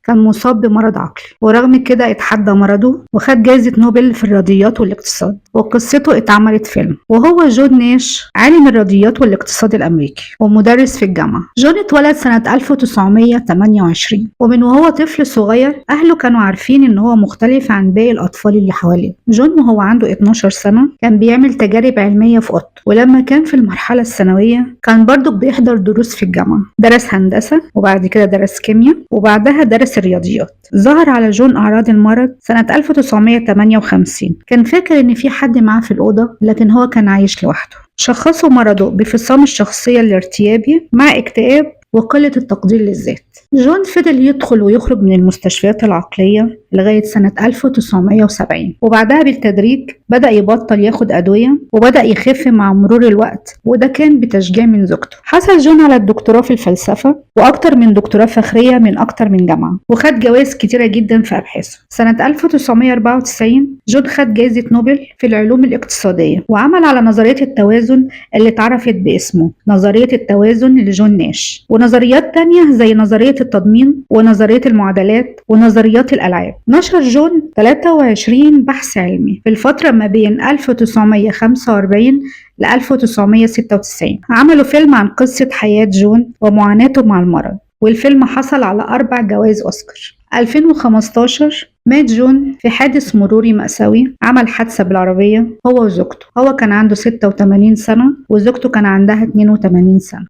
كان مصاب بمرض عقلي، ورغم كده اتحدى مرضه وخد جائزة نوبل في الرياضيات والاقتصاد، وقصته اتعملت فيلم. وهو جون ناش عالم الرياضيات والاقتصاد الأمريكي ومدرس في الجامعة. جون اتولد سنة 1928، ومن وهو طفل صغير أهله كانوا عارفين إن هو مختلف عن باقي الأطفال اللي حواليه. جون وهو عنده 12 سنة كان بيعمل تجارب علمية في أوضته، ولما كان في المرحلة الثانوية كان برضه بيحضر دروس في الجامعة. درس هندسة، وبعد كده درس كيمياء، وبعدها درس الرياضيات. ظهر على جون أعراض المرض سنة 1958. كان فاكر إن في حد معاه في الأوضة، لكن هو كان عايش لوحده. شخصوا مرضه بانفصام الشخصية الارتيابي مع اكتئاب وقلة التقدير للذات. جون فضل يدخل ويخرج من المستشفيات العقلية لغاية سنة 1970، وبعدها بالتدريج بدأ يبطل ياخد أدوية وبدأ يخف مع مرور الوقت، وده كان بتشجيع من زوجته. حصل جون على الدكتوراه في الفلسفة وأكتر من دكتوراه فخرية من أكتر من جامعة، وخد جوائز كتيرة جدا في أبحاثه. سنة 1994 جون خد جائزة نوبل في العلوم الاقتصادية، وعمل على نظرية التوازن اللي اتعرفت باسمه نظرية التوازن لجون ناش، ونظريات تانية زي نظرية التضمين ونظرية المعادلات ونظريات الألعاب. نشر جون 23 بحث علمي في الفترة ما بين 1945 ل 1996. عملوا فيلم عن قصة حياة جون ومعاناته مع المرض، والفيلم حصل على 4 جوائز أوسكار. 2015 مات جون في حادث مروري مأساوي. عمل حادثة بالعربية هو وزوجته. هو كان عنده 86 سنة وزوجته كان عندها 82 سنة.